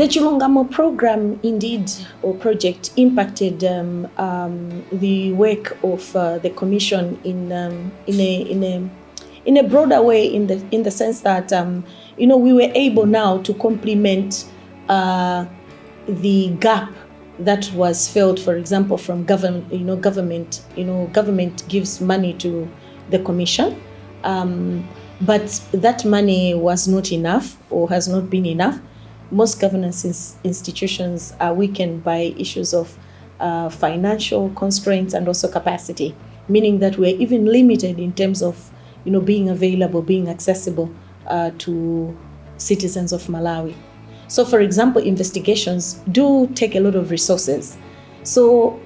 The Chilungamo program, indeed, or project, impacted the work of the commission in a broader way, in the sense that we were able now to complement the gap that was felt, for example, from government. Government gives money to the commission, but that money was not enough, or has not been enough. Most governance institutions are weakened by issues of financial constraints and also capacity, meaning that we're even limited in terms of being available, being accessible to citizens of Malawi. So, for example, investigations do take a lot of resources. So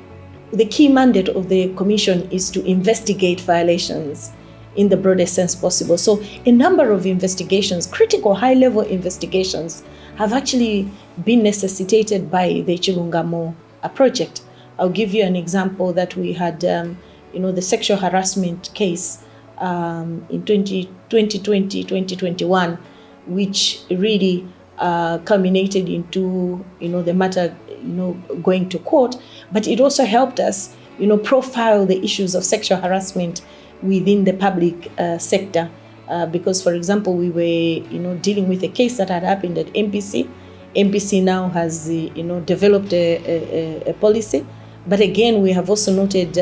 the key mandate of the commission is to investigate violations in the broadest sense possible. So a number of investigations, critical high-level investigations, have actually been necessitated by the Chilungamo project. I'll give you an example that we had, the sexual harassment case in 2020-2021, which really culminated into, the matter, going to court. But it also helped us, profile the issues of sexual harassment within the public sector. Because, for example, we were, dealing with a case that had happened at MPC. MPC now has, developed a policy. But again, we have also noted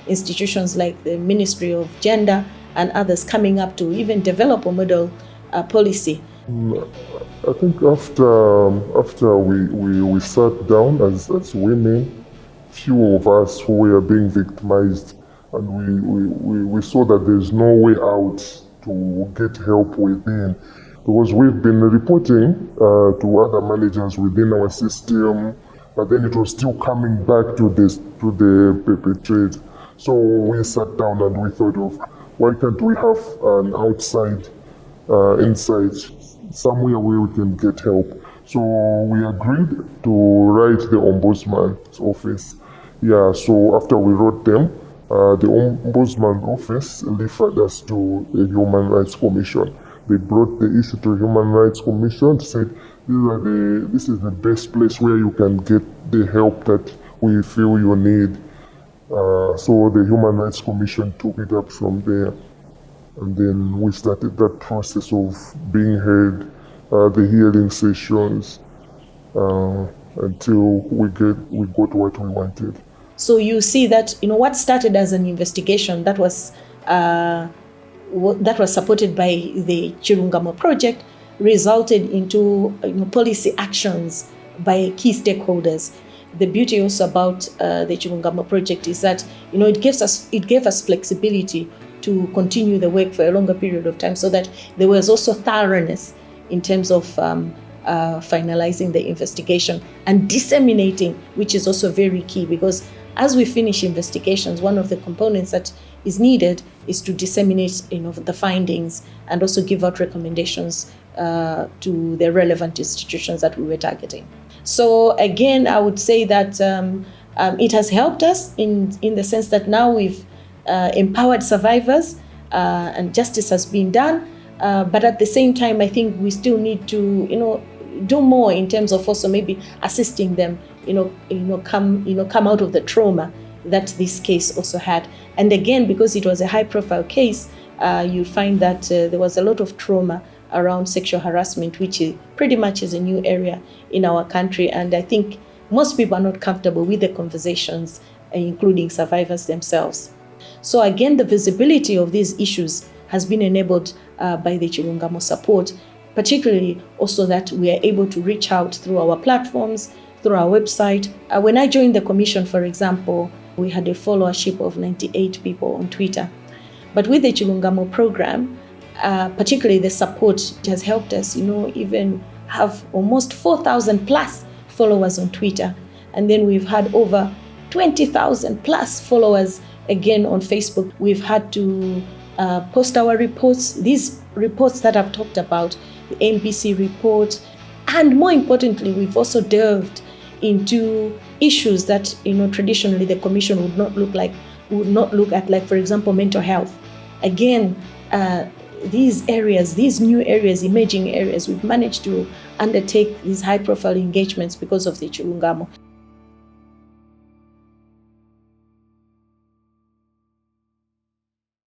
institutions like the Ministry of Gender and others coming up to even develop a model policy. I think after we sat down as women, few of us who were being victimized, and we saw that there's no way out to get help within, because we've been reporting to other managers within our system, but then it was still coming back to the perpetrator. So we sat down and we thought of, why can't we have an outside insight, somewhere where we can get help? So we agreed to write the Ombudsman's office. Yeah, so after we wrote them, the Ombudsman office referred us to the Human Rights Commission. They brought the issue to Human Rights Commission, said this is the best place where you can get the help that we feel you need. So the Human Rights Commission took it up from there. And then we started that process of being heard, the hearing sessions, until we got what we wanted. So you see that what started as an investigation that was supported by the Chilungamo project resulted into policy actions by key stakeholders. The beauty also about the Chilungamo project is that it gave us flexibility to continue the work for a longer period of time, so that there was also thoroughness in terms of finalizing the investigation and disseminating, which is also very key, because as we finish investigations, one of the components that is needed is to disseminate the findings and also give out recommendations to the relevant institutions that we were targeting. So again, I would say that it has helped us in the sense that now we've empowered survivors and justice has been done. But at the same time, I think we still need to do more in terms of also maybe assisting them come out of the trauma that this case also had. And again, because it was a high profile case, you find that there was a lot of trauma around sexual harassment, which pretty much is a new area in our country. And I think most people are not comfortable with the conversations, including survivors themselves. So again, the visibility of these issues has been enabled by the Chilungamo support, particularly also that we are able to reach out through our platforms, through our website. When I joined the commission, for example, we had a followership of 98 people on Twitter. But with the Chilungamo program, particularly the support has helped us, even have almost 4,000 plus followers on Twitter. And then we've had over 20,000 plus followers again on Facebook. We've had to post our reports, these reports that I've talked about, the MPC report, and more importantly, we've also delved into issues that traditionally the commission would not look at, like, for example, mental health. Again, these areas, these new areas, emerging areas, we've managed to undertake these high-profile engagements because of the Chilungamo.